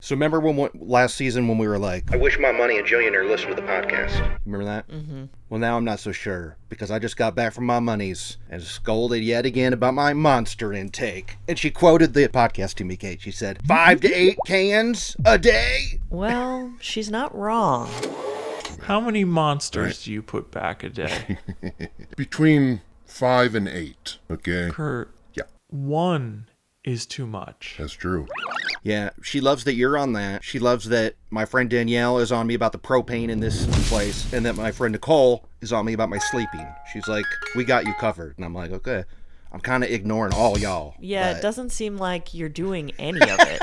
So remember last season when we were like, I wish my money and Jillionaire listened to the podcast. Remember that? Mm-hmm. Well, now I'm not so sure, because I just got back from my monies and scolded yet again about my Monster intake. And she quoted the podcast to me, Kate. She said, 5 to 8 cans a day. Well, she's not wrong. How many monsters do you put back a day? Between 5 and 8, okay? Kurt. Yeah. 1 is too much. That's true. Yeah, she loves that you're on that. She loves that my friend Danielle is on me about the propane in this place, and that my friend Nicole is on me about my sleeping. She's like, we got you covered. And I'm like, okay. I'm kind of ignoring all y'all. Yeah, It doesn't seem like you're doing any of it.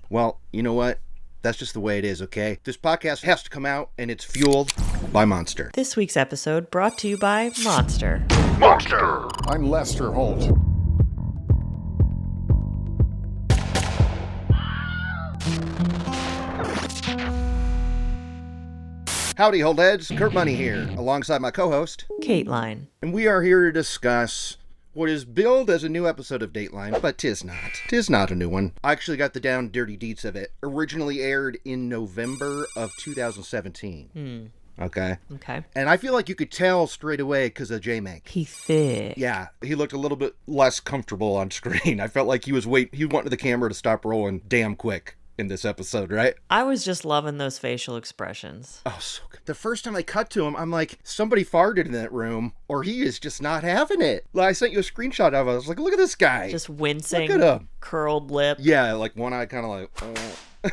Well, you know what? That's just the way it is, okay? This podcast has to come out, and it's fueled by Monster. This week's episode brought to you by Monster. Monster! I'm Lester Holt. Howdy, Holdheads. Kurt Money here, alongside my co-host, Kateline. and we are here to discuss what is billed as a new episode of Dateline, but 'tis not. 'Tis not a new one. I actually got the down dirty deets of it. Originally aired in November of 2017. Okay? Okay. And I feel like you could tell straight away because of J-Mank. He thick. Yeah, he looked a little bit less comfortable on screen. I felt like he wanted the camera to stop rolling damn quick in this episode, right? I was just loving those facial expressions. Oh, so good. The first time I cut to him, I'm like, somebody farted in that room, or he is just not having it. Like, I sent you a screenshot of it. I was like, look at this guy. Just wincing, Look at him. curled lip. Yeah, like one eye kind of like,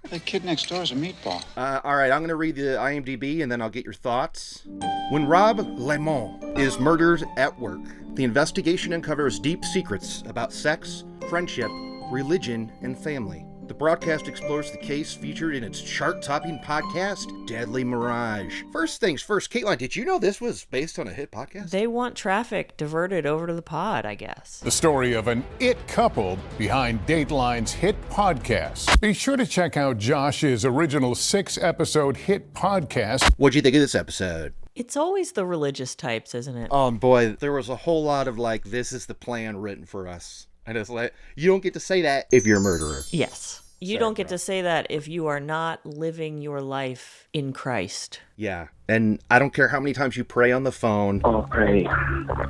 That kid next door is a meatball. all right, I'm going to read the IMDb, and then I'll get your thoughts. When Rob Limon is murdered at work, the investigation uncovers deep secrets about sex, friendship, religion, and family. The broadcast explores the case featured in its chart-topping podcast, Deadly Mirage. First things first, Kateline, did you know this was based on a hit podcast? They want traffic diverted over to the pod, I guess. The story of an it couple behind Dateline's hit podcast. Be sure to check out Josh's original 6-episode hit podcast. What'd you think of this episode? It's always the religious types, isn't it? Oh boy, there was a whole lot of like, this is the plan written for us. And it's like, you don't get to say that if you're a murderer. Yes. You don't get to say that if you are not living your life in Christ. Yeah. And I don't care how many times you pray on the phone. Oh, pray.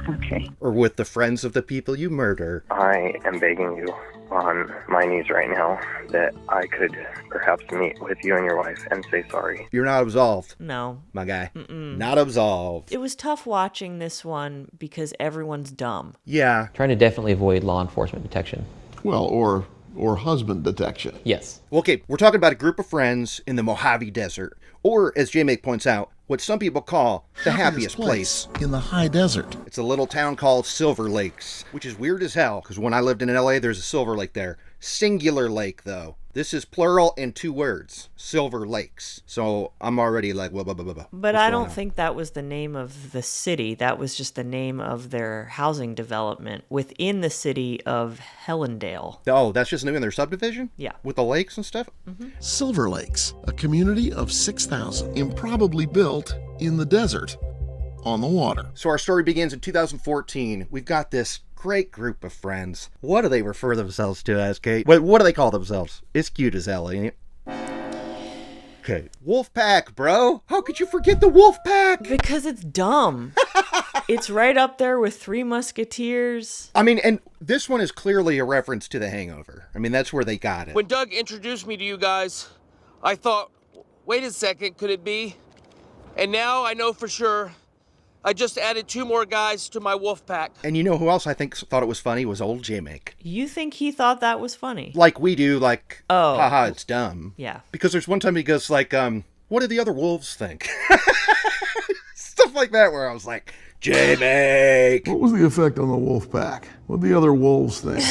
Okay. Or with the friends of the people you murder. I am begging you on my knees right now that I could perhaps meet with you and your wife and say sorry. You're not absolved, No. my guy. Not absolved. It was tough watching this one because everyone's dumb. Yeah. Trying to definitely avoid law enforcement detection. Well, or husband detection. Yes. Okay, we're talking about a group of friends in the Mojave Desert. Or, as J-Make points out, what some people call the happiest place in the high desert. It's a little town called Silver Lakes, which is weird as hell, because when I lived in LA, there's a Silver Lake there. Singular lake, though. This is plural in 2 words. Silver Lakes. So I'm already like, blah, blah, blah, blah, blah. But I don't think that was the name of the city. That was just the name of their housing development within the city of Hellendale. Oh, that's just the name of their subdivision? Yeah. With the lakes and stuff? Silver Lakes, a community of 6,000, improbably built in the desert, on the water. So our story begins in 2014. We've got this great group of friends. What do they refer themselves to as, Kate? What do they call themselves? It's cute as hell, ain't it? Okay. Wolfpack, bro. How could you forget the Wolfpack? Because it's dumb. It's right up there with Three Musketeers. I mean, and this one is clearly a reference to The Hangover. I mean, that's where they got it. When Doug introduced me to you guys, I thought, wait a second, could it be? And now I know for sure. I just added 2 more guys to my wolf pack. And you know who else I think thought it was funny was old J-Make. You think he thought that was funny? Like we do, like, Oh. haha, it's dumb. Yeah. Because there's one time he goes like, what do the other wolves think? Stuff like that where I was like, J-Make. What was the effect on the wolf pack? What did the other wolves think?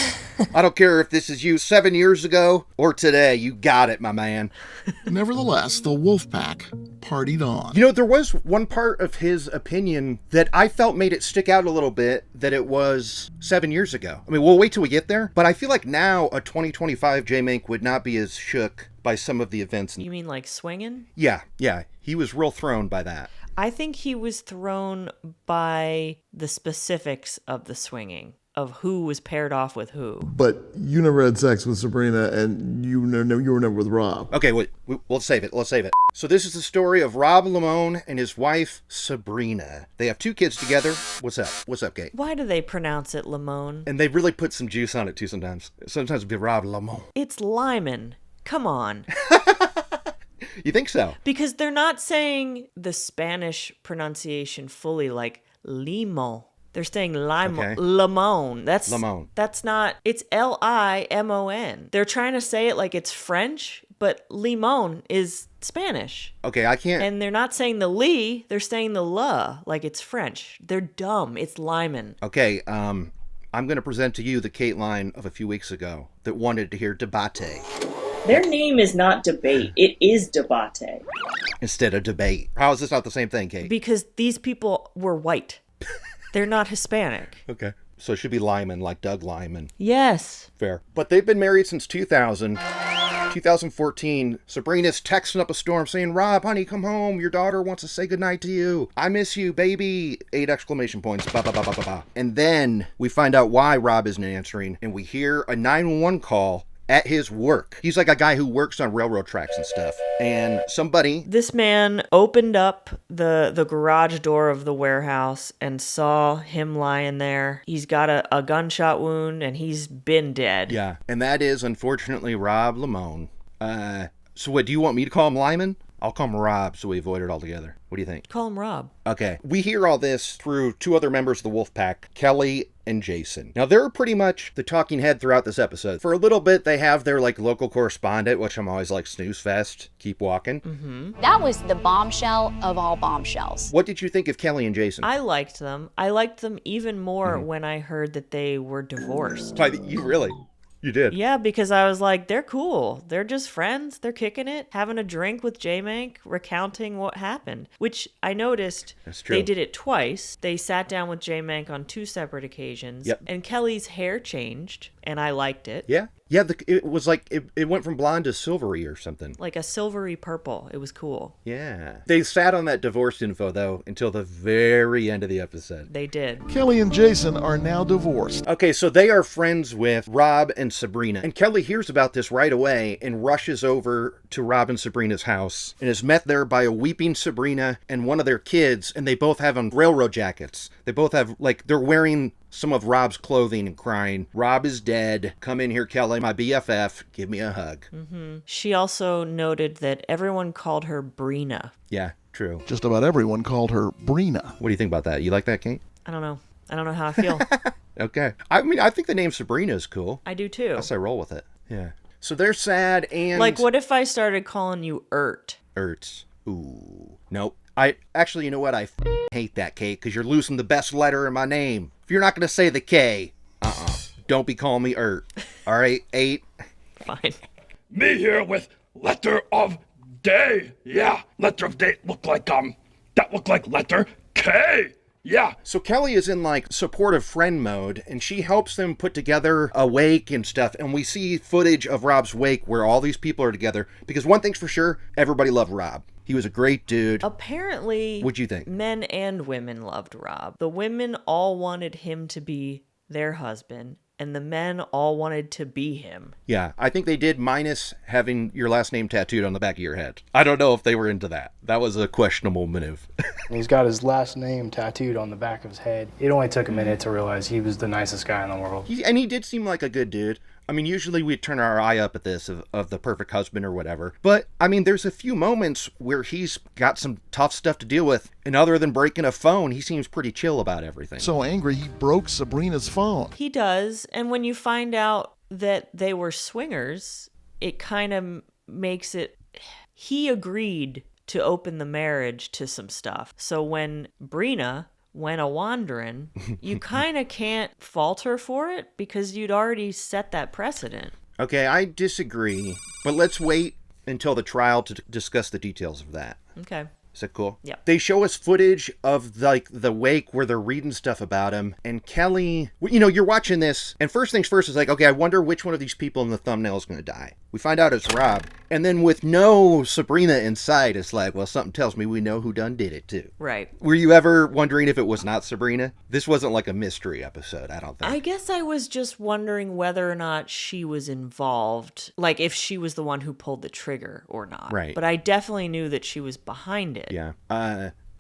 I don't care if this is you 7 years ago or today. You got it, my man. Nevertheless, the wolf pack partied on. You know, there was one part of his opinion that I felt made it stick out a little bit that it was 7 years ago. I mean, we'll wait till we get there. But I feel like now a 2025 J-Mink would not be as shook by some of the events. You mean like swinging? Yeah. He was real thrown by that. I think he was thrown by the specifics of the swinging. of who was paired off with who. But you never had sex with Sabrina, and you were never with Rob. Okay, wait, let's save it. So this is the story of Rob Limon and his wife, Sabrina. They have 2 kids together. What's up, Kate? Why do they pronounce it Limon? And they really put some juice on it, too, sometimes. Sometimes it'd be Rob Limon. It's Limon. Come on. You think so? Because they're not saying the Spanish pronunciation fully, like limon. They're saying limon. Okay. Limon. Limon. That's not, it's Limon. They're trying to say it like it's French, but limon is Spanish. Okay, I can't. And they're not saying the li, they're saying the la, like it's French. They're dumb. It's limon. Okay, I'm going to present to you the Kateline of a few weeks ago that wanted to hear debate Their name is not debate. It is debate. instead of debate. How is this not the same thing, Kate? Because these people were white. They're not Hispanic. Okay. So it should be Lyman, like Doug Lyman. Yes. Fair. But they've been married since 2000. 2014, Sabrina's texting up a storm saying, Rob, honey, come home. Your daughter wants to say goodnight to you. I miss you, baby. 8 exclamation points. Ba, ba, ba, ba, ba, ba. And then we find out why Rob isn't answering, and we hear a 911 call at his work. He's like a guy who works on railroad tracks and stuff. And somebody... This man opened up the garage door of the warehouse and saw him lying there. He's got a gunshot wound and he's been dead. Yeah. And that is, unfortunately, Rob Limon. So what, do you want me to call him Lyman? I'll call him Rob so we avoid it altogether. What do you think? Call him Rob. Okay. We hear all this through 2 other members of the wolf pack, Kelly and Jason. Now, they're pretty much the talking head throughout this episode. For a little bit, they have their, local correspondent, which I'm always like, snooze fest, keep walking. Mm-hmm. That was the bombshell of all bombshells. What did you think of Kelly and Jason? I liked them. I liked them even more when I heard that they were divorced. You really? You did? Yeah, because I was like, they're cool. They're just friends. They're kicking it, having a drink with J-Mank, recounting what happened, which I noticed That's true. They did it twice. They sat down with J-Mank on 2 separate occasions. Yep. And Kelly's hair changed, and I liked it. Yeah. Yeah, it was like, it went from blonde to silvery or something. Like a silvery purple. It was cool. Yeah. They sat on that divorce info, though, until the very end of the episode. They did. Kelly and Jason are now divorced. Okay, so they are friends with Rob and Sabrina. And Kelly hears about this right away and rushes over to Rob and Sabrina's house and is met there by a weeping Sabrina and one of their kids, and they both have on railroad jackets. They both have, they're wearing some of Rob's clothing and crying, Rob is dead. Come in here, Kelly, my BFF. Give me a hug. Mm-hmm. She also noted that everyone called her Brina. Yeah, true. Just about everyone called her Brina. What do you think about that? You like that, Kate? I don't know. I don't know how I feel. Okay. I mean, I think the name Sabrina is cool. I do too. I say roll with it. Yeah. So they're sad and... what if I started calling you Ert? Ertz. Ooh. Nope. Actually, you know what? I hate that, Kate, because you're losing the best letter in my name. If you're not going to say the K, don't be calling me Ert. All right, 8. Fine. Me here with letter of day. Yeah, letter of day look like, that look like letter K. Yeah. So Kelly is in supportive friend mode, and she helps them put together a wake and stuff. And we see footage of Rob's wake where all these people are together. Because one thing's for sure, everybody loved Rob. He was a great dude. Apparently, what'd you think? Men and women loved Rob. The women all wanted him to be their husband, and the men all wanted to be him. Yeah, I think they did, minus having your last name tattooed on the back of your head. I don't know if they were into that. That was a questionable move. He's got his last name tattooed on the back of his head. It only took a minute to realize he was the nicest guy in the world. And he did seem like a good dude. I mean, usually we'd turn our eye up at this of the perfect husband or whatever. But, I mean, there's a few moments where he's got some tough stuff to deal with. And other than breaking a phone, he seems pretty chill about everything. So angry, he broke Sabrina's phone. He does. And when you find out that they were swingers, it kind of makes it... He agreed to open the marriage to some stuff. So when Brina went a-wandering, you kind of can't fault her for it because you'd already set that precedent. Okay, I disagree, but let's wait until the trial to discuss the details of that. Okay. Is that cool? Yeah. They show us footage of the wake where they're reading stuff about him. And Kelly, you're watching this, and first things first is like, okay, I wonder which one of these people in the thumbnail is going to die. We find out it's Rob. And then with no Sabrina in sight, it's like, well, something tells me we know who done did it too. Right. Were you ever wondering if it was not Sabrina? This wasn't like a mystery episode, I don't think. I guess I was just wondering whether or not she was involved, like if she was the one who pulled the trigger or not. Right. But I definitely knew that she was behind it. Yeah.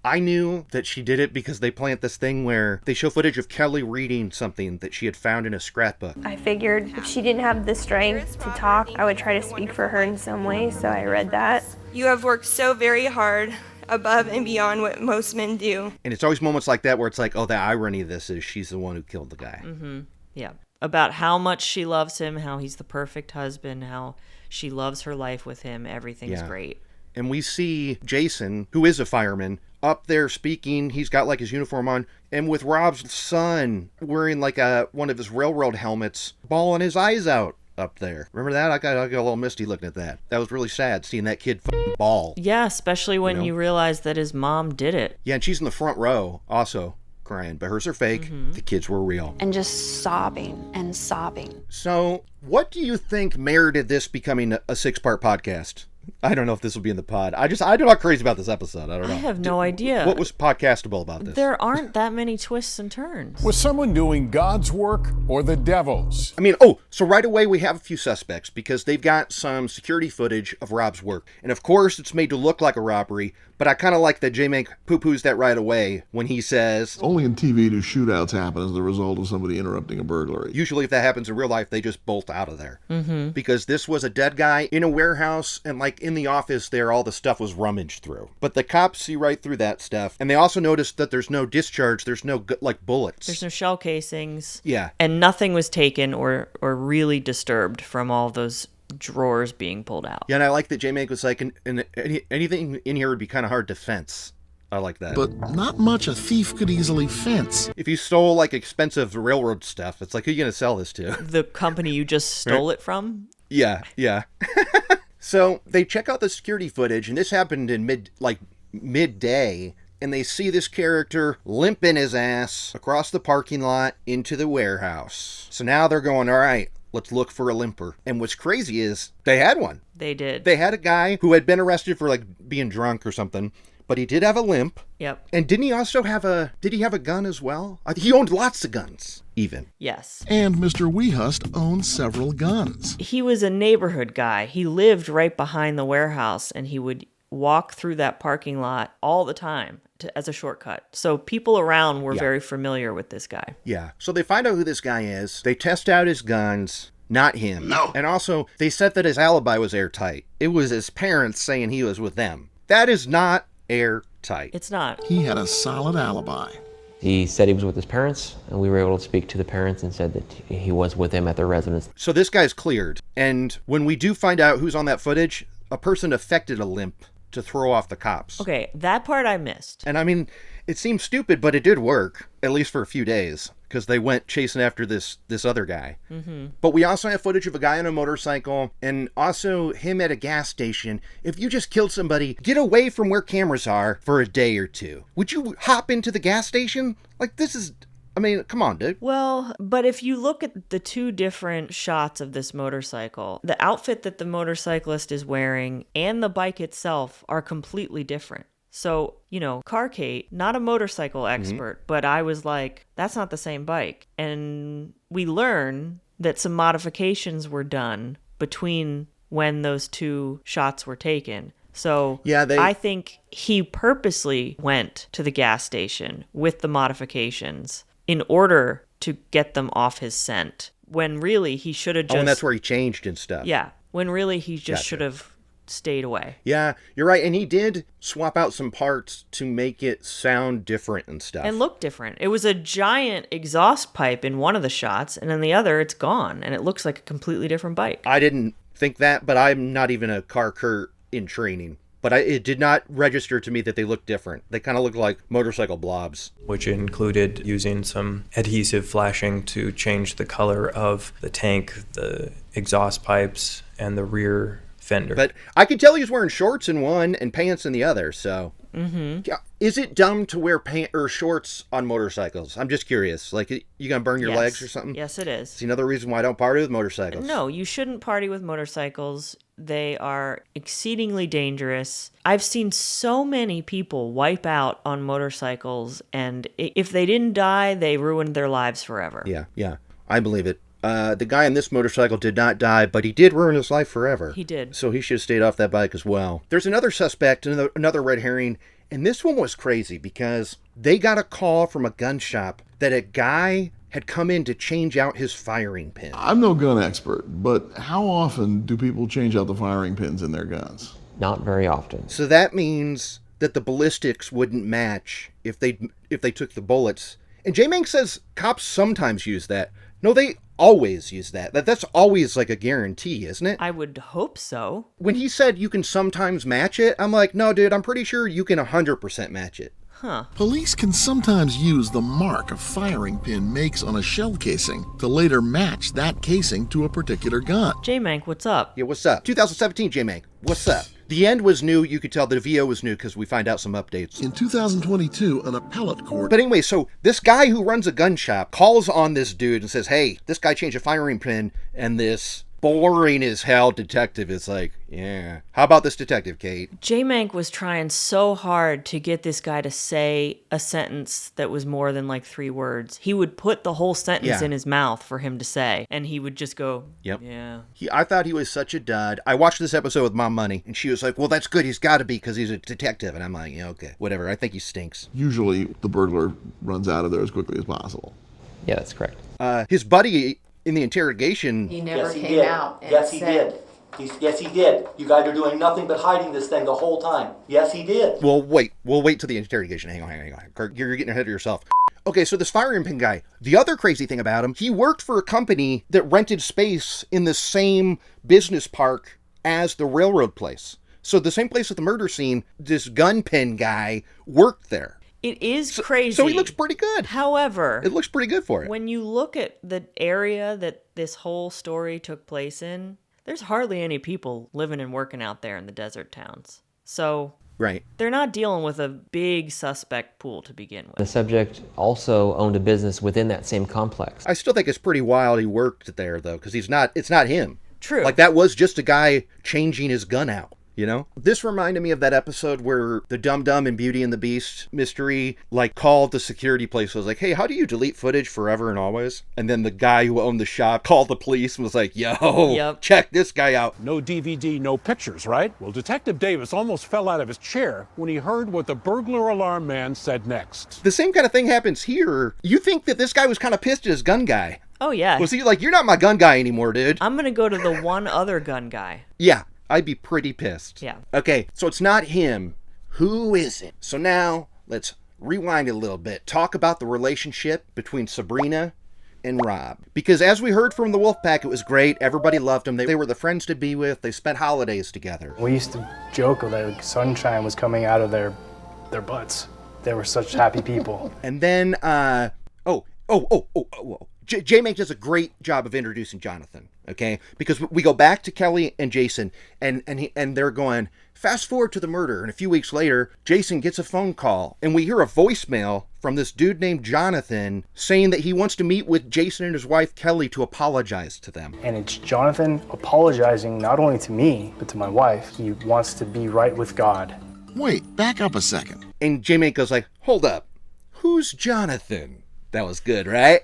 I knew that she did it because they plant this thing where they show footage of Kelly reading something that she had found in a scrapbook. I figured if she didn't have the strength to talk, I would try to speak for her in some way, so I read that. You have worked so very hard, above and beyond what most men do. And it's always moments like that where it's like, oh, the irony of this is she's the one who killed the guy. Mm-hmm. Yeah. About how much she loves him, how he's the perfect husband, how she loves her life with him. Everything's great. And we see Jason, who is a fireman, up there speaking. He's got like his uniform on, and with Rob's son wearing like one of his railroad helmets, bawling his eyes out up there. Remember that? I got a little misty looking at that. That was really sad, seeing that kid bawl. Yeah, especially when you realize that his mom did it. Yeah, and she's in the front row also crying, but hers are fake. Mm-hmm. The kids were real. And just sobbing and sobbing. So what do you think merited this becoming a 6-part podcast? I don't know if this will be in the pod. I'm not crazy about this episode. I don't know. I have no idea. What was podcastable about this? There aren't that many twists and turns. Was someone doing God's work or the devil's? I mean, so right away we have a few suspects because they've got some security footage of Rob's work. And of course it's made to look like a robbery, but I kind of like that J-Mank poo-poos that right away when he says, only in TV do shootouts happen as the result of somebody interrupting a burglary. Usually if that happens in real life, they just bolt out of there. Mm-hmm. Because this was a dead guy in a warehouse, and like in the office there, all the stuff was rummaged through. But the cops see right through that stuff. And they also noticed that there's no discharge. There's no bullets. There's no shell casings. Yeah. And nothing was taken or really disturbed from all those drawers being pulled out. Yeah, and I like that J-Mank was like, anything in here would be kind of hard to fence. I like that. But not much a thief could easily fence. If you stole like expensive railroad stuff, it's like, who are you going to sell this to? The company you just stole it from? Yeah. So they check out the security footage, and this happened in midday, and they see this character limping his ass across the parking lot into the warehouse. So now they're going, all right, let's look for a limper. And what's crazy is they had one. They did. They had a guy who had been arrested for like being drunk or something, but he did have a limp. Yep. And didn't he also have did he have a gun as well? He owned lots of guns, even. Yes. And Mr. Weehust owned several guns. He was a neighborhood guy. He lived right behind the warehouse, and he would walk through that parking lot all the time as a shortcut. So people around were very familiar with this guy. Yeah. So they find out who this guy is. They test out his guns. Not him. No. And also, they said that his alibi was airtight. It was his parents saying he was with them. That is not airtight. It's not. He had a solid alibi. He said he was with his parents, and we were able to speak to the parents and said that he was with them at their residence. So this guy's cleared. And when we do find out who's on that footage, a person affected a limp to throw off the cops. Okay, that part I missed. And I mean, it seems stupid, but it did work, at least for a few days, because they went chasing after this other guy. Mm-hmm. But we also have footage of a guy on a motorcycle, and also him at a gas station. If you just killed somebody, get away from where cameras are for a day or two. Would you hop into the gas station? Like, this is... I mean, come on, dude. Well, but if you look at the two different shots of this motorcycle, the outfit that the motorcyclist is wearing and the bike itself are completely different. So, Car Kate, not a motorcycle expert, but I was like, that's not the same bike. And we learn that some modifications were done between when those two shots were taken. So I think he purposely went to the gas station with the modifications in order to get them off his scent, when really he should have just... Oh, and that's where he changed and stuff. Yeah, when really he just should have stayed away. Yeah, you're right. And he did swap out some parts to make it sound different and stuff. And look different. It was a giant exhaust pipe in one of the shots, and in the other, it's gone, and it looks like a completely different bike. I didn't think that, but I'm not even a car curt in training. But it did not register to me that they looked different. They kind of looked like motorcycle blobs. Which included using some adhesive flashing to change the color of the tank, the exhaust pipes, and the rear fender. But I could tell he's wearing shorts in one and pants in the other, so... Mm-hmm. Is it dumb to wear pants or shorts on motorcycles? I'm just curious. Like, you gonna burn your legs or something? Yes, it is. It's another reason why I don't party with motorcycles. No, you shouldn't party with motorcycles. They are exceedingly dangerous. I've seen so many people wipe out on motorcycles, and if they didn't die, they ruined their lives forever. Yeah, I believe it. The guy on this motorcycle did not die, but he did ruin his life forever. He did. So he should have stayed off that bike as well. There's another suspect, another red herring, and this one was crazy because they got a call from a gun shop that a guy had come in to change out his firing pin. I'm no gun expert, but how often do people change out the firing pins in their guns? Not very often. So that means that the ballistics wouldn't match if they took the bullets. And J-Mank says cops sometimes use that. No, they always use that. That's always like a guarantee, isn't it? I would hope so. When he said you can sometimes match it, I'm like, no, dude, I'm pretty sure you can 100% match it. Huh. Police can sometimes use the mark a firing pin makes on a shell casing to later match that casing to a particular gun. J-Mank, what's up? Yeah, what's up? 2017, J-Mank, what's up? The end was new. You could tell the VO was new because we find out some updates. In 2022, an appellate court... But anyway, so this guy who runs a gun shop calls on this dude and says, hey, this guy changed a firing pin, and this boring as hell detective is like, yeah. How about this detective, Kate? J-Mank was trying so hard to get this guy to say a sentence that was more than like 3 words. He would put the whole sentence in his mouth for him to say, and he would just go, yep. Yeah. I thought he was such a dud. I watched this episode with Mom Money, and she was like, well, that's good. He's got to be because he's a detective. And I'm like, yeah, okay, whatever. I think he stinks. Usually the burglar runs out of there as quickly as possible. Yeah, that's correct. His buddy in the interrogation... He never came out and yes, he did. Yes, he did. You guys are doing nothing but hiding this thing the whole time. Yes, he did. Well, wait. We'll wait till the interrogation. Hang on. You're getting ahead of yourself. Okay, so this firing pin guy, the other crazy thing about him, he worked for a company that rented space in the same business park as the railroad place. So the same place at the murder scene, this gun pin guy worked there. It is crazy. So he looks pretty good. However, it looks pretty good for it. When you look at the area that this whole story took place in, there's hardly any people living and working out there in the desert towns. So right. They're not dealing with a big suspect pool to begin with. The subject also owned a business within that same complex. I still think it's pretty wild he worked there, though, because it's not him. True. Like, that was just a guy changing his gun out. You know? This reminded me of that episode where the Dum Dum and Beauty and the Beast mystery, like, called the security place. Was like, hey, how do you delete footage forever and always? And then the guy who owned the shop called the police and was like, yo, check this guy out. No DVD, no pictures, right? Well, Detective Davis almost fell out of his chair when he heard what the burglar alarm man said next. The same kind of thing happens here. You think that this guy was kind of pissed at his gun guy. Oh, yeah. Was he like, you're not my gun guy anymore, dude? I'm going to go to the one other gun guy. Yeah. I'd be pretty pissed. Yeah. Okay, so it's not him. Who is it? So now, let's rewind it a little bit. Talk about the relationship between Sabrina and Rob. Because as we heard from the Wolfpack, it was great. Everybody loved them. They were the friends to be with. They spent holidays together. We used to joke that sunshine was coming out of their butts. They were such happy people. And then, J-Mank does a great job of introducing Jonathan, okay? Because we go back to Kelly and Jason, and they're going, fast forward to the murder, and a few weeks later, Jason gets a phone call, and we hear a voicemail from this dude named Jonathan saying that he wants to meet with Jason and his wife, Kelly, to apologize to them. And it's Jonathan apologizing not only to me, but to my wife. He wants to be right with God. Wait, back up a second. And J-Mank goes like, hold up, who's Jonathan? That was good, right?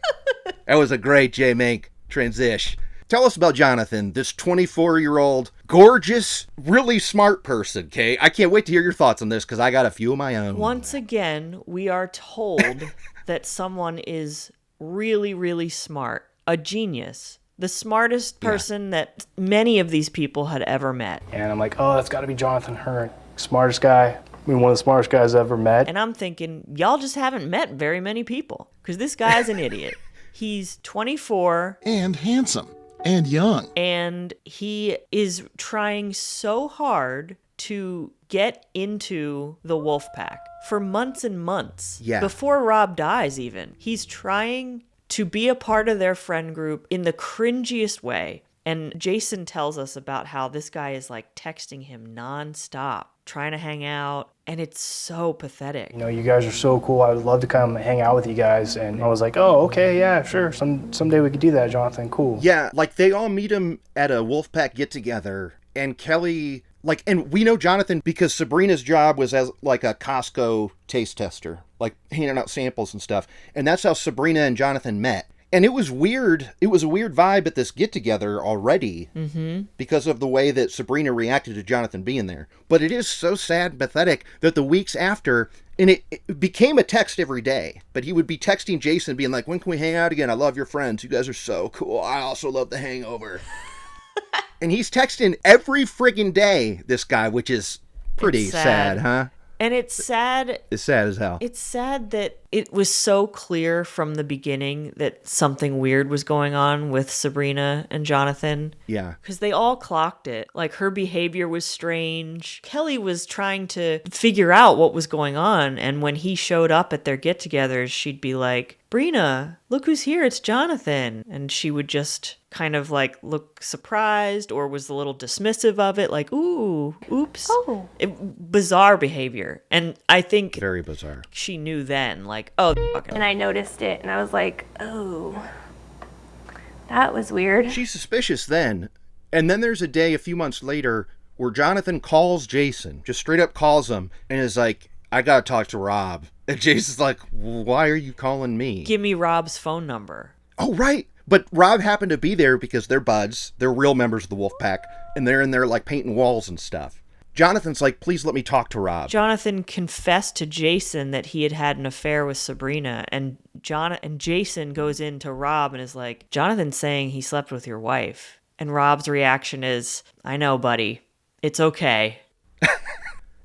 That was a great J-Mank transition. Tell us about Jonathan, this 24-year-old, gorgeous, really smart person, Kay. I can't wait to hear your thoughts on this because I got a few of my own. Once again, we are told that someone is really, really smart, a genius, the smartest person that many of these people had ever met. And I'm like, oh, that's got to be Jonathan Hearn, smartest guy. I mean, one of the smartest guys I've ever met. And I'm thinking, y'all just haven't met very many people because this guy's an idiot. He's 24. And handsome. And young. And he is trying so hard to get into the Wolfpack for months and months. Yeah. Before Rob dies even. He's trying to be a part of their friend group in the cringiest way. And Jason tells us about how this guy is like texting him nonstop, trying to hang out, and it's so pathetic. You know, you guys are so cool. I would love to come hang out with you guys. And I was like, oh, okay, yeah, sure. Someday we could do that, Jonathan. Cool. Yeah, like they all meet him at a Wolfpack get-together, and Kelly, like, and we know Jonathan because Sabrina's job was as like a Costco taste tester, like handing out samples and stuff. And that's how Sabrina and Jonathan met. And it was weird. It was a weird vibe at this get-together already because of the way that Sabrina reacted to Jonathan being there. But it is so sad and pathetic that the weeks after, and it became a text every day, but he would be texting Jason being like, when can we hang out again? I love your friends. You guys are so cool. I also love The Hangover. And he's texting every friggin' day, this guy, which is pretty sad, huh? And it's sad. It's sad as hell. It's sad that it was so clear from the beginning that something weird was going on with Sabrina and Jonathan. Yeah. Because they all clocked it. Like, her behavior was strange. Kelly was trying to figure out what was going on. And when he showed up at their get-togethers, she'd be like, Brina, look who's here. It's Jonathan. And she would just kind of like look surprised or was a little dismissive of it. Like, ooh, oops. Oh. Bizarre behavior. And I think very bizarre. She knew then, like, oh, and I noticed it and I was like, oh, that was weird. She's suspicious then. And then there's a day a few months later where Jonathan calls Jason, just straight up calls him and is like, I gotta talk to Rob. And Jason's like, why are you calling me? Give me Rob's phone number. Oh, right. But Rob happened to be there because they're buds. They're real members of the Wolfpack. And they're in there like painting walls and stuff. Jonathan's like, please let me talk to Rob. Jonathan confessed to Jason that he had had an affair with Sabrina. And Jason goes in to Rob and is like, Jonathan's saying he slept with your wife. And Rob's reaction is, I know, buddy. It's okay.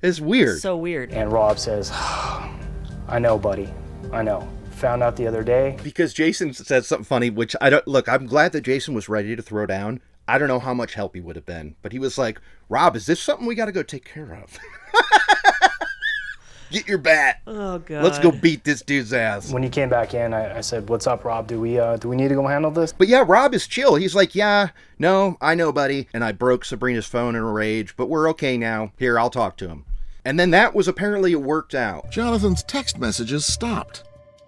It's weird. So weird. And Rob says, I know, buddy. I know. Found out the other day. Because Jason said something funny, which I don't... Look, I'm glad that Jason was ready to throw down. I don't know how much help he would have been. But he was like, Rob, is this something we got to go take care of? Get your bat. Oh, God. Let's go beat this dude's ass. When he came back in, I said, what's up, Rob? Do we need to go handle this? But yeah, Rob is chill. He's like, yeah, no, I know, buddy. And I broke Sabrina's phone in a rage, but we're okay now. Here, I'll talk to him. And then that was apparently worked out. Jonathan's text messages stopped.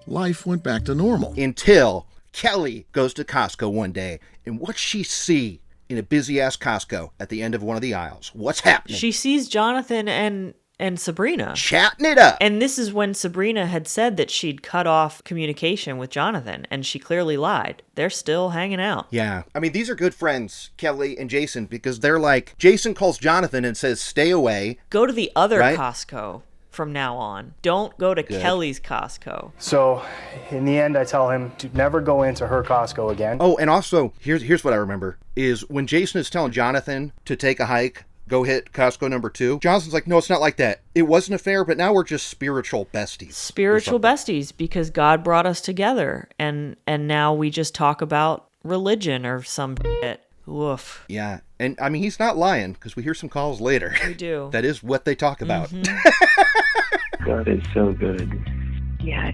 Life went back to normal. Until Kelly goes to Costco one day, and what's she see in a busy-ass Costco at the end of one of the aisles? What's happening? She sees Jonathan and Sabrina chatting it up. And this is when Sabrina had said that she'd cut off communication with Jonathan, and she clearly lied. They're still hanging out. Yeah. I mean, these are good friends, Kelly and Jason, because they're like, Jason calls Jonathan and says, stay away. Go to the other Costco from now on. Don't go to Kelly's Costco. So in the end, I tell him to never go into her Costco again. Oh, and also, here's what I remember, is when Jason is telling Jonathan to take a hike, go hit Costco number 2. Jonathan's like, no, it's not like that. It was an affair, but now we're just spiritual besties. Spiritual besties, because God brought us together. And now we just talk about religion or some shit. Woof. Yeah. And I mean, he's not lying, because we hear some calls later. We do. That is what they talk about. God is so good. Yeah.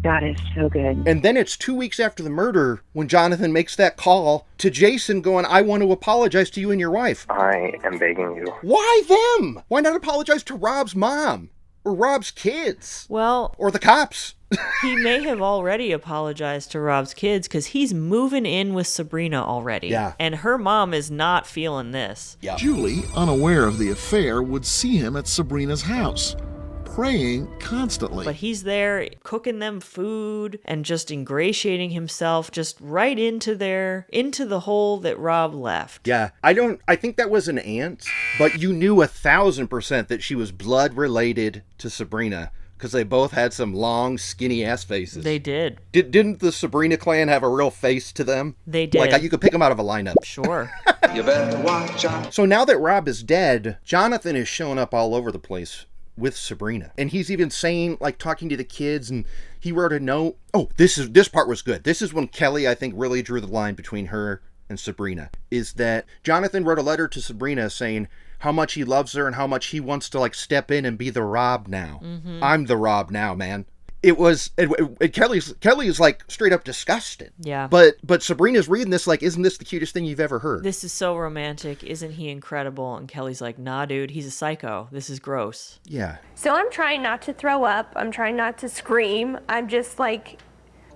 God is so good. And then it's 2 weeks after the murder when Jonathan makes that call to Jason going, I want to apologize to you and your wife. I am begging you. Why them? Why not apologize to Rob's mom? Or Rob's kids? Well... Or the cops? He may have already apologized to Rob's kids because he's moving in with Sabrina already. Yeah. And her mom is not feeling this. Yeah. Julie, unaware of the affair, would see him at Sabrina's house, praying constantly. But he's there cooking them food and just ingratiating himself just right into the hole that Rob left. Yeah. I think that was an aunt, but you knew 1,000% that she was blood related to Sabrina. Because they both had some long, skinny-ass faces. They did. Didn't the Sabrina clan have a real face to them? They did. Like, you could pick them out of a lineup. Sure. You better watch out. So now that Rob is dead, Jonathan is showing up all over the place with Sabrina. And he's even saying, like, talking to the kids, and he wrote a note. Oh, this part was good. This is when Kelly, I think, really drew the line between her and Sabrina. Is that Jonathan wrote a letter to Sabrina saying how much he loves her and how much he wants to, like, step in and be the Rob now. Mm-hmm. I'm the Rob now, man. it was, and Kelly is like straight up disgusted. Yeah. But Sabrina's reading this like, isn't this the cutest thing you've ever heard? This is so romantic. Isn't he incredible? And Kelly's like, nah, dude, he's a psycho. This is gross. Yeah. So I'm trying not to throw up. I'm trying not to scream. I'm just like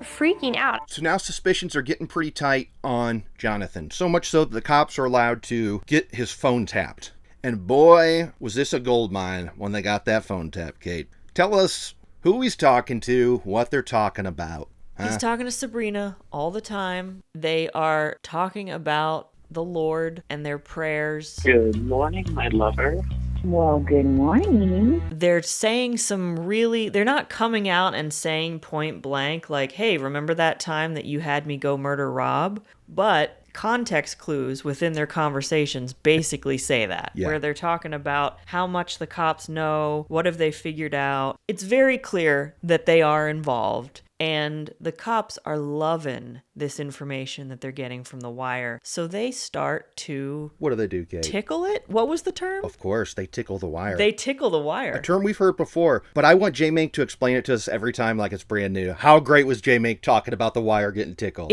freaking out. So now suspicions are getting pretty tight on Jonathan. So much so that the cops are allowed to get his phone tapped. And boy, was this a gold mine when they got that phone tapped, Kate. Tell us who he's talking to, what they're talking about. Huh? He's talking to Sabrina all the time. They are talking about the Lord and their prayers. Good morning, my lover. Well, good morning. They're saying they're not coming out and saying point blank, like, hey, remember that time that you had me go murder Rob? But context clues within their conversations basically say that, where they're talking about how much the cops know, what have they figured out. It's very clear that they are involved. And the cops are loving this information that they're getting from the wire. So they start to... What do they do, Kate? Tickle it? What was the term? Of course, they tickle the wire. They tickle the wire. A term we've heard before, but I want J-Mink to explain it to us every time like it's brand new. How great was J-Mink talking about the wire getting tickled?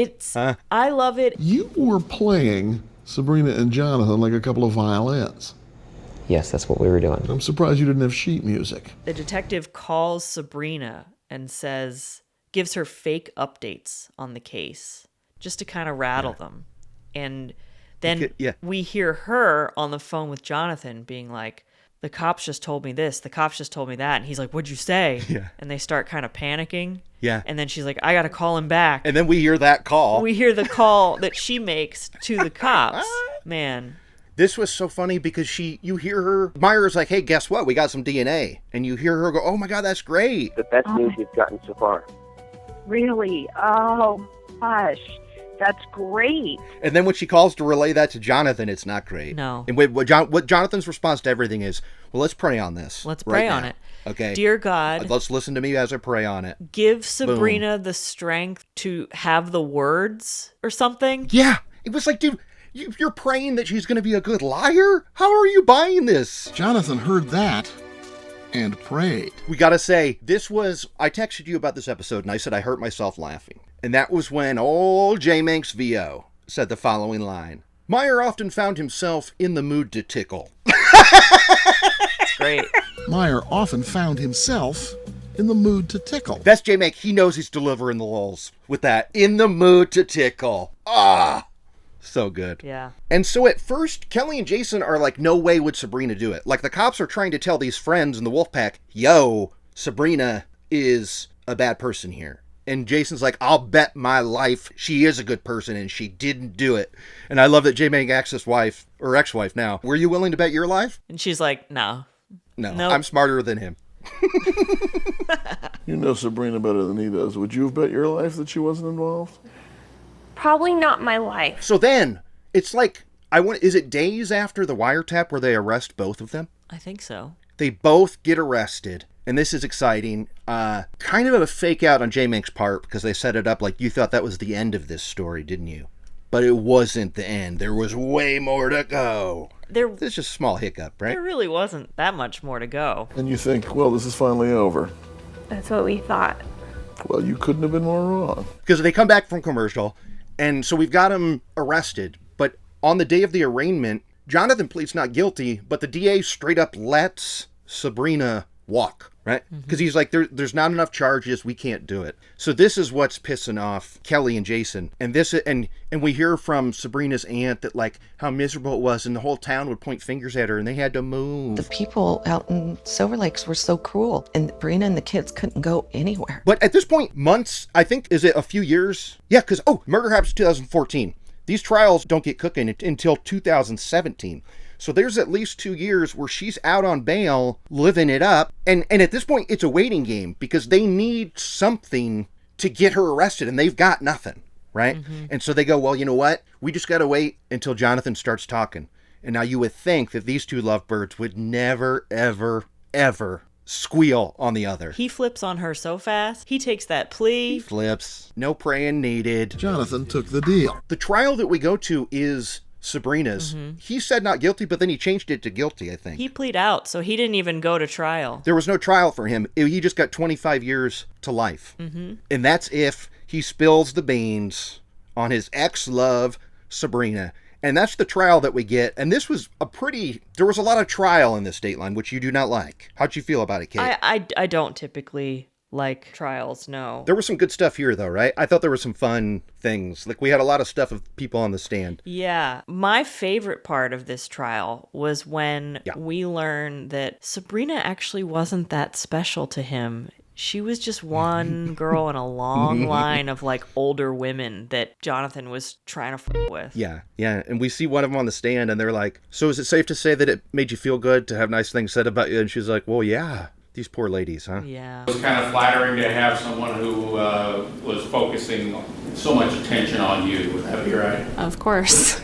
I love it. You were playing Sabrina and Jonathan like a couple of violins. Yes, that's what we were doing. I'm surprised you didn't have sheet music. The detective calls Sabrina and gives her fake updates on the case just to kind of rattle them. And then we hear her on the phone with Jonathan being like, the cops just told me this, the cops just told me that. And he's like, what'd you say? Yeah. And they start kind of panicking. Yeah. And then she's like, I got to call him back. And then we hear that call. We hear the call that she makes to the cops. Man. This was so funny because you hear her, Myra's like, hey, guess what? We got some DNA. And you hear her go, oh my God, that's great. The best news you've gotten so far. Really? Oh, gosh. That's great. And then when she calls to relay that to Jonathan, it's not great. No. And what Jonathan's response to everything is, well, let's pray on this. Let's pray on it. Okay. Dear God. Let's listen to me as I pray on it. Give Sabrina the strength to have the words or something. Yeah. It was like, dude, you're praying that she's going to be a good liar? How are you buying this? Jonathan heard that and prayed. We got to say, I texted you about this episode and I said I hurt myself laughing. And that was when old J-Manx VO said the following line. Meyer often found himself in the mood to tickle. That's great. Meyer often found himself in the mood to tickle. That's J-Manx. He knows he's delivering the lulz with that. In the mood to tickle. Ah! So good. Yeah. And so at first, Kelly and Jason are like, no way would Sabrina do it. Like the cops are trying to tell these friends in the wolf pack, yo, Sabrina is a bad person here. And Jason's like, I'll bet my life she is a good person and she didn't do it. And I love that J-Mang asks his wife, or ex-wife now, were you willing to bet your life? And she's like, no. No, nope. I'm smarter than him. You know Sabrina better than he does. Would you have bet your life that she wasn't involved? Probably not my life. So then, it's like, is it days after the wiretap where they arrest both of them? I think so. They both get arrested, and this is exciting. Kind of a fake out on J-Mank's part, because they set it up like you thought that was the end of this story, didn't you? But it wasn't the end. There was way more to go. It's just a small hiccup, right? There really wasn't that much more to go. And you think, well, this is finally over. That's what we thought. Well, you couldn't have been more wrong. Because they come back from commercial, and so we've got him arrested. But on the day of the arraignment, Jonathan pleads not guilty, but the DA straight up lets Sabrina walk, right? Because he's like, there's not enough charges, we can't do it. So this is what's pissing off Kelly and Jason. And we hear from Sabrina's aunt that like how miserable it was, and the whole town would point fingers at her and they had to move. The people out in Silver Lakes were so cruel, and Sabrina and the kids couldn't go anywhere. But at this point, months, I think, is it a few years? Yeah, because, murder happens in 2014. These trials don't get cooking until 2017. So there's at least 2 years where she's out on bail, living it up. And at this point, it's a waiting game because they need something to get her arrested, and they've got nothing, right? And so they go, well, you know what? We just got to wait until Jonathan starts talking. And now you would think that these two lovebirds would never, ever, ever squeal on the other. He flips on her so fast. He takes that plea. He flips. No praying needed. Jonathan took the deal. The trial that we go to is Sabrina's. He said not guilty, but then he changed it to guilty, I think. He plead out, so he didn't even go to trial. There was no trial for him. He just got 25 years to life. And that's if he spills the beans on his ex-love, Sabrina. And that's the trial that we get. And this was there was a lot of trial in this Dateline, which you do not like. How'd you feel about it, Kate? I don't typically like trials, no. There was some good stuff here, though, right? I thought there were some fun things. Like, we had a lot of stuff of people on the stand. Yeah. My favorite part of this trial was when we learned that Sabrina actually wasn't that special to him. She was just one girl in a long line of like older women that Jonathan was trying to f with. Yeah. And we see one of them on the stand and they're like, so is it safe to say that it made you feel good to have nice things said about you? And she's like, well, yeah. These poor ladies, huh? Yeah. It was kind of flattering to have someone who was focusing so much attention on you. Would that be right? Of course.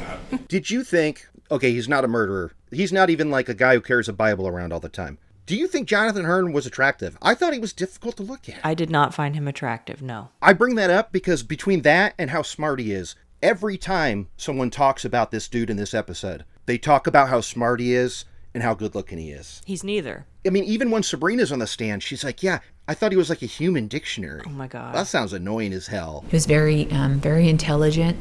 Did you think, okay, he's not a murderer. He's not even like a guy who carries a Bible around all the time. Do you think Jonathan Hearn was attractive? I thought he was difficult to look at. I did not find him attractive, no. I bring that up because between that and how smart he is, every time someone talks about this dude in this episode, they talk about how smart he is and how good looking he is. He's neither. I mean, even when Sabrina's on the stand, she's like, yeah, I thought he was like a human dictionary. Oh my God. That sounds annoying as hell. He was very intelligent.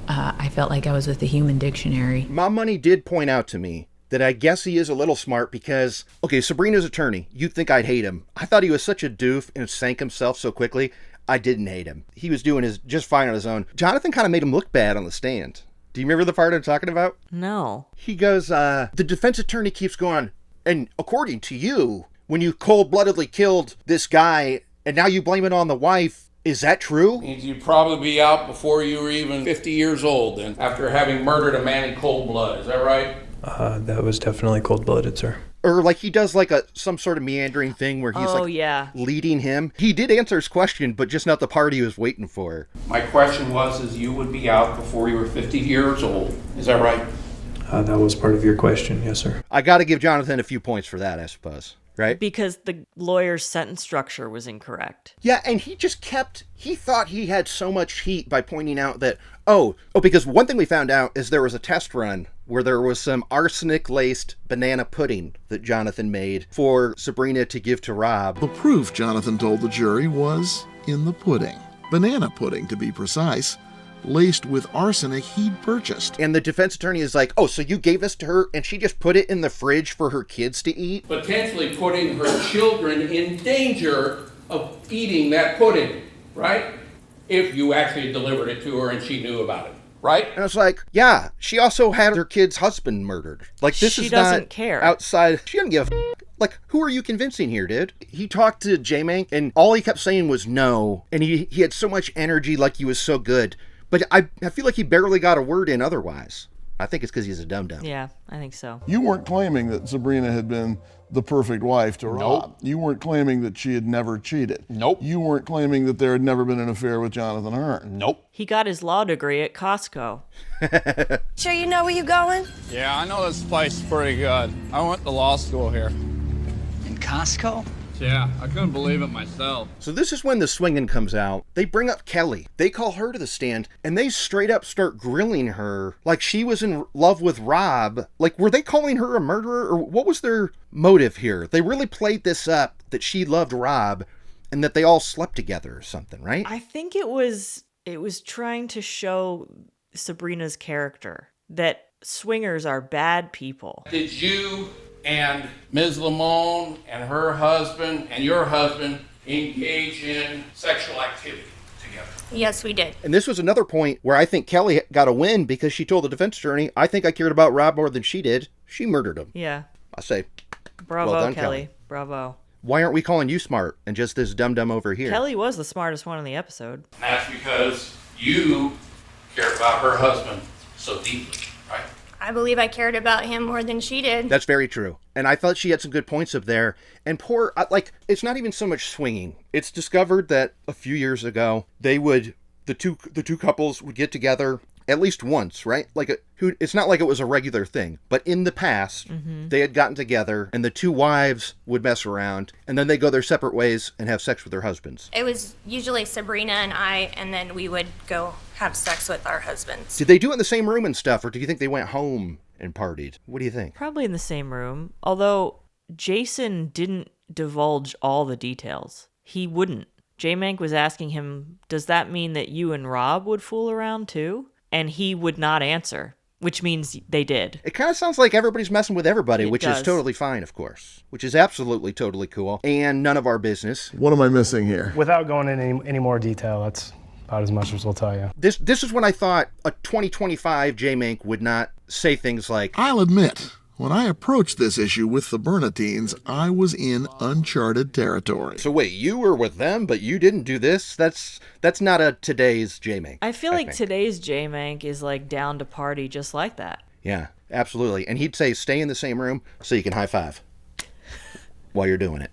I felt like I was with the human dictionary. Mom Money did point out to me that I guess he is a little smart because, okay, Sabrina's attorney, you'd think I'd hate him. I thought he was such a doof and sank himself so quickly. I didn't hate him. He was doing his just fine on his own. Jonathan kind of made him look bad on the stand. Do you remember the part I'm talking about? No. He goes, the defense attorney keeps going, and according to you, when you cold-bloodedly killed this guy and now you blame it on the wife, is that true? Means you'd probably be out before you were even 50 years old then, after having murdered a man in cold blood. Is that right? That was definitely cold-blooded, sir. Or like he does like some sort of meandering thing where he's leading him. He did answer his question, but just not the part he was waiting for. My question is you would be out before you were 50 years old. Is that right? That was part of your question, yes, sir. I got to give Jonathan a few points for that, I suppose. Right? Because the lawyer's sentence structure was incorrect. Yeah, and he thought he had so much heat by pointing out that, because one thing we found out is there was a test run where there was some arsenic-laced banana pudding that Jonathan made for Sabrina to give to Rob. The proof, Jonathan told the jury, was in the pudding. Banana pudding, to be precise, laced with arsenic he'd purchased. And the defense attorney is like, so you gave this to her and she just put it in the fridge for her kids to eat? Potentially putting her children in danger of eating that pudding, right? If you actually delivered it to her and she knew about it, right? And I was like, yeah, she also had her kid's husband murdered. Like, this she is doesn't not care. Outside. She doesn't give a Like, who are you convincing here, dude? He talked to J-Mank and all he kept saying was no. And he had so much energy, like he was so good. But I feel like he barely got a word in otherwise. I think it's because he's a dum-dum. Yeah, I think so. You weren't claiming that Sabrina had been the perfect wife to Rob. Nope. You weren't claiming that she had never cheated. Nope. You weren't claiming that there had never been an affair with Jonathan Hearn. Nope. He got his law degree at Costco. Sure you know where you're going? Yeah, I know this place is pretty good. I went to law school here. In Costco? Yeah, I couldn't believe it myself. So this is when the swinging comes out. They bring up Kelly. They call her to the stand, and they straight up start grilling her like she was in love with Rob. Like, were they calling her a murderer, or what was their motive here? They really played this up that she loved Rob and that they all slept together or something, right? I think it was trying to show Sabrina's character, that swingers are bad people. Did you and Ms. Limon and her husband and your husband engage in sexual activity together? Yes, we did. And this was another point where I think Kelly got a win because she told the defense attorney, I think I cared about Rob more than she did. She murdered him. Yeah. I say, bravo, well done, Kelly. Bravo. Why aren't we calling you smart and just this dum-dum over here? Kelly was the smartest one in the episode. That's because you cared about her husband so deeply, right? I believe I cared about him more than she did. That's very true. And I thought she had some good points up there. And it's not even so much swinging. It's discovered that a few years ago, the two couples would get together at least once, right? It's not like it was a regular thing, but in the past, they had gotten together and the two wives would mess around and then they go their separate ways and have sex with their husbands. It was usually Sabrina and I, and then we would go have sex with our husbands. Did they do it in the same room and stuff, or do you think they went home and partied? What do you think? Probably in the same room. Although Jason didn't divulge all the details. He wouldn't. J-Mank was asking him, does that mean that you and Rob would fool around too? And he would not answer, which means they did. It kind of sounds like everybody's messing with everybody, It which does. is totally fine, of course. Which is absolutely totally cool. And none of our business. What am I missing here? Without going into any more detail, that's about as much as we'll tell you. This is when I thought a 2025 J-Mank would not say things like, I'll admit, when I approached this issue with the Bernatines, I was in uncharted territory. so wait, you were with them, but you didn't do this? That's not a today's J-Mank. I feel like think. today's J-Mank is like down to party just like that. Yeah, absolutely. And he'd say, stay in the same room so you can high five while you're doing it.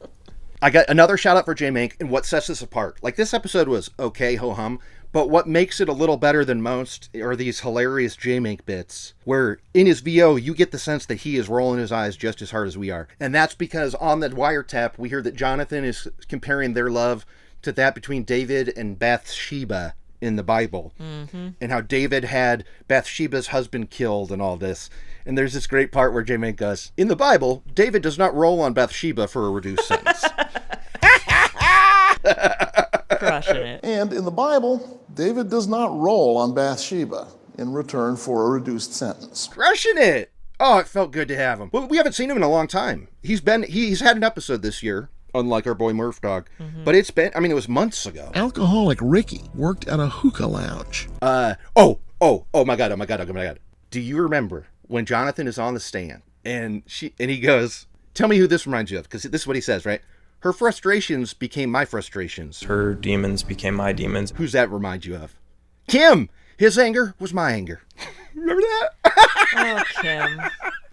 I got another shout out for J-Mank and what sets this apart. Like, this episode was okay, ho-hum, but what makes it a little better than most are these hilarious J-Mank bits where in his VO, you get the sense that he is rolling his eyes just as hard as we are. And that's because on the wiretap, we hear that Jonathan is comparing their love to that between David and Bathsheba in the Bible, and how David had Bathsheba's husband killed and all this. And there's this great part where J-Mank goes, in the Bible, David does not roll on Bathsheba for a reduced sentence. Crushing it. And in the Bible, David does not roll on Bathsheba in return for a reduced sentence. Crushing it! Oh, it felt good to have him. Well, we haven't seen him in a long time. He's had an episode this year, unlike our boy Murph Dog. But it was months ago. Alcoholic Ricky worked at a hookah lounge. Oh my God. Do you remember when Jonathan is on the stand and he goes, tell me who this reminds you of? Because this is what he says, right? Her frustrations became my frustrations. Her demons became my demons. Who's that remind you of? Kim! His anger was my anger. Remember that? Oh, Kim.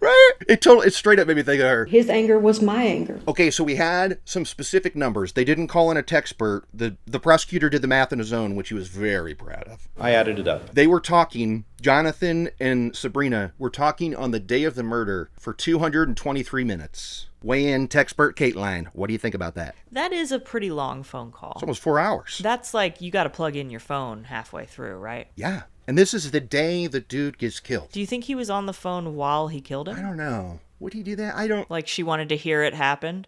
Right? It straight up made me think of her. His anger was my anger. Okay, so we had some specific numbers. They didn't call in a texpert. The prosecutor did the math on his own, which he was very proud of. I added it up. They were talking, Jonathan and Sabrina were talking on the day of the murder for 223 minutes. Weigh in, texpert Kateline. What do you think about that? That is a pretty long phone call. It's almost 4 hours. That's like you got to plug in your phone halfway through, right? Yeah. And this is the day the dude gets killed. Do you think he was on the phone while he killed him? I don't know. Would he do that? I don't... Like she wanted to hear it happen?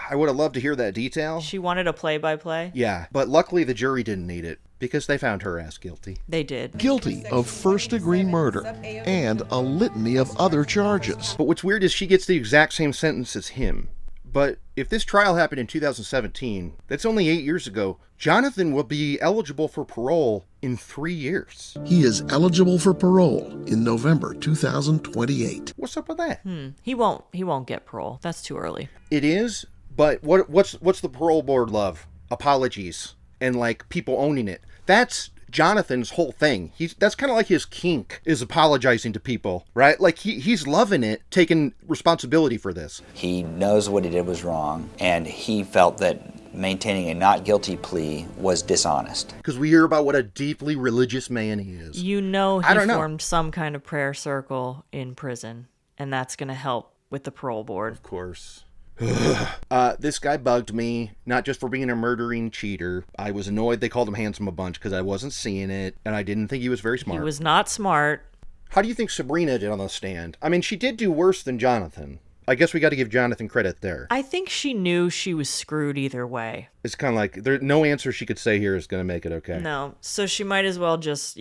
I would have loved to hear that detail. She wanted a play-by-play? Yeah, but luckily the jury didn't need it because they found her ass guilty. They did. Guilty of first-degree murder and a litany of other charges. But what's weird is she gets the exact same sentence as him. But if this trial happened in 2017, that's only 8 years ago, Jonathan will be eligible for parole in 3 years. He is eligible for parole in November 2028. What's up with that? He won't get parole. That's too early. It is, but what's the parole board love? Apologies and like people owning it. That's Jonathan's whole thing. That's kind of like his kink, is apologizing to people, right? Like he's loving it, taking responsibility for this. He knows what he did was wrong, and he felt that maintaining a not guilty plea was dishonest. Because we hear about what a deeply religious man he is. You know he formed some kind of prayer circle in prison, and that's going to help with the parole board. Of course. This guy bugged me, not just for being a murdering cheater. I was annoyed they called him handsome a bunch because I wasn't seeing it, and I didn't think he was very smart. He was not smart. How do you think Sabrina did on the stand? I mean, she did do worse than Jonathan. I guess we got to give Jonathan credit there. I think she knew she was screwed either way. It's kind of like, there's no answer she could say here is going to make it okay. No, so she might as well just,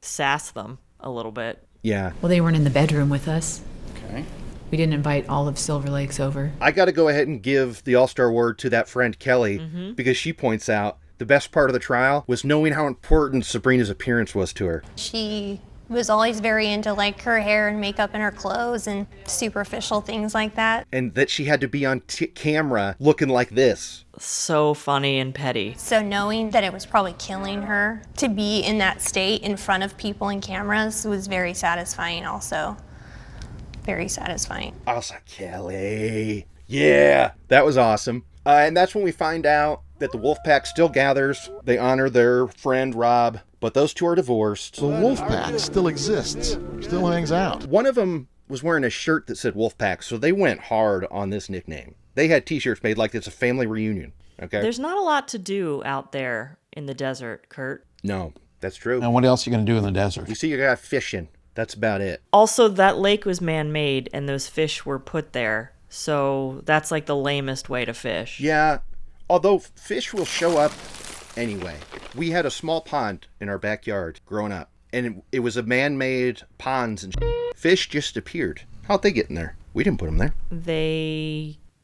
sass them a little bit. Yeah. Well, they weren't in the bedroom with us. Okay. We didn't invite all of Silver Lakes over. I got to go ahead and give the all-star award to that friend Kelly, because she points out the best part of the trial was knowing how important Sabrina's appearance was to her. She was always very into like her hair and makeup and her clothes and superficial things like that. And that she had to be on camera looking like this. So funny and petty. So knowing that it was probably killing her to be in that state in front of people and cameras was very satisfying also. Very satisfying. I was like, Kelly. Yeah, that was awesome. And that's when we find out that the wolf pack still gathers. They honor their friend Rob, but those two are divorced. The wolf pack still exists, still hangs out. One of them was wearing a shirt that said wolf pack, so they went hard on this nickname. They had t-shirts made like it's a family reunion. Okay. There's not a lot to do out there in the desert, Kurt. No. That's true. And what else are you going to do in the desert? You see, you got fishing. That's about it. Also, that lake was man-made, and those fish were put there. So that's like the lamest way to fish. Yeah, although fish will show up anyway. We had a small pond in our backyard growing up, and it was a man-made ponds and fish just appeared. How'd they get in there? We didn't put them there.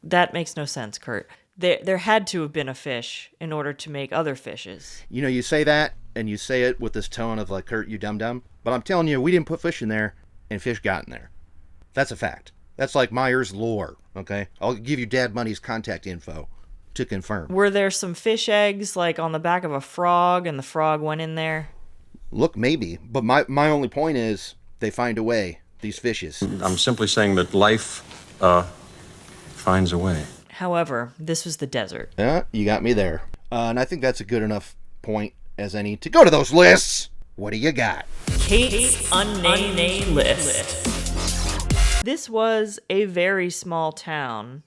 That makes no sense, Kurt. There had to have been a fish in order to make other fishes. You know, you say that, and you say it with this tone of like, Kurt, you dum-dum. But I'm telling you, we didn't put fish in there, and fish got in there. That's a fact. That's like Myers' lore, okay? I'll give you Dad Money's contact info to confirm. Were there some fish eggs, like, on the back of a frog, and the frog went in there? Look, maybe. But my only point is, they find a way, these fishes. I'm simply saying that life finds a way. However, this was the desert. Yeah, you got me there. And I think that's a good enough point as any to go to those lists. What do you got? Kate's unnamed list. This was a very small town.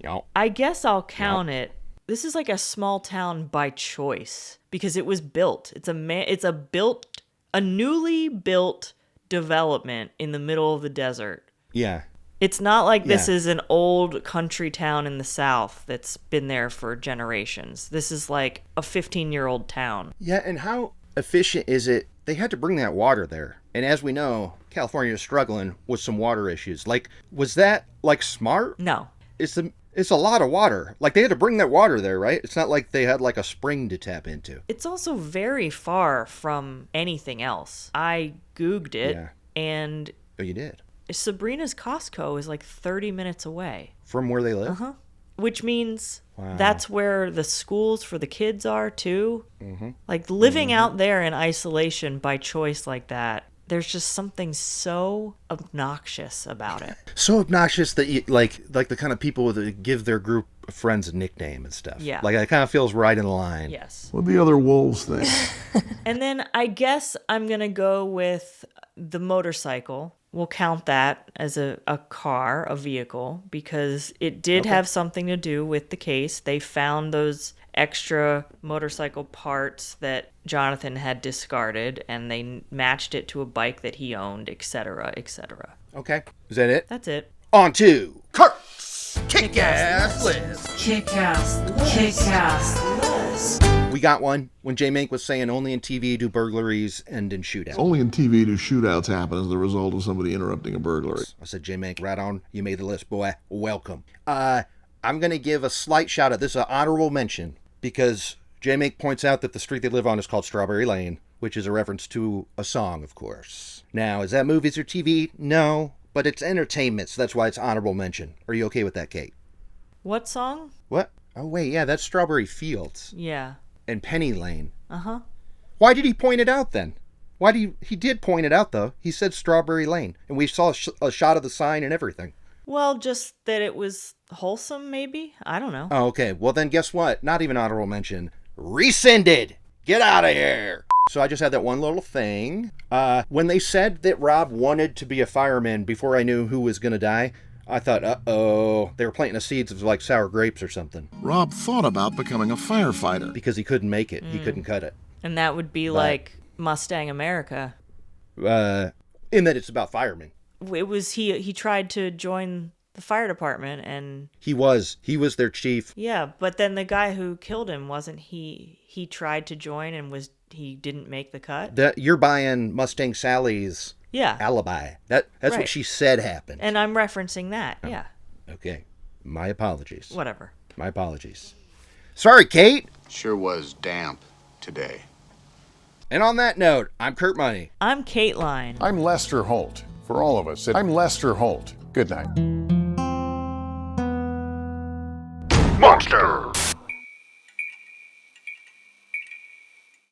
Yep. I guess I'll count it. This is like a small town by choice because it was built. It's a newly built development in the middle of the desert. Yeah. It's not like this is an old country town in the South that's been there for generations. This is like a 15-year-old town. Yeah, and how efficient is it? They had to bring that water there. And as we know, California is struggling with some water issues. Like, was that, like, smart? No. It's a lot of water. Like, they had to bring that water there, right? It's not like they had, like, a spring to tap into. It's also very far from anything else. I Googled it, and... Oh, you did? Sabrina's Costco is like 30 minutes away. From where they live? Uh-huh. Which means that's where the schools for the kids are, too. Mm-hmm. Like, living out there in isolation by choice like that, there's just something so obnoxious about it. So obnoxious that you, like the kind of people that give their group of friends a nickname and stuff. Yeah. Like, it kind of feels right in line. Yes. What the other wolves think? And then I guess I'm going to go with the motorcycle. We'll count that as a car, a vehicle, because it did have something to do with the case. They found those extra motorcycle parts that Jonathan had discarded, and they matched it to a bike that he owned, etc., etc. Okay. Is that it? That's it. On to Kurt's Kick-Ass List. Kick-Ass List. We got one when J Mink was saying only in TV do burglaries end in shootouts. Only in TV do shootouts happen as the result of somebody interrupting a burglary. I said, J Mink, right on. You made the list, boy. Welcome. I'm going to give a slight shout out. This is an honorable mention because J Mink points out that the street they live on is called Strawberry Lane, which is a reference to a song, of course. Now, is that movies or TV? No, but it's entertainment, so that's why it's honorable mention. Are you okay with that, Kate? What song? What? Oh, wait, yeah, that's Strawberry Fields. Yeah. And Penny Lane. Uh-huh. Why did he point it out then? He did point it out, though. He said Strawberry Lane, and we saw a shot of the sign and everything. Well, just that it was wholesome, maybe? I don't know. Oh, okay. Well, then guess what? Not even honorable mention. Rescinded! Get out of here! So I just had that one little thing. When they said that Rob wanted to be a fireman before I knew who was going to die, I thought, uh-oh, they were planting the seeds of like sour grapes or something. Rob thought about becoming a firefighter. Because he couldn't make it. He couldn't cut it. And that would be like Mustang America. In that it's about firemen. It was he tried to join the fire department and... He was their chief. Yeah, but then the guy who killed him, wasn't he tried to join and he didn't make the cut? You're buying Mustang Sally's... Yeah. Alibi. That's right. What she said happened. And I'm referencing that, yeah. Okay. My apologies. Whatever. My apologies. Sorry, Kate. Sure was damp today. And on that note, I'm Kurt Money. I'm Kateline. I'm Lester Holt. For all of us, I'm Lester Holt. Good night. Monster!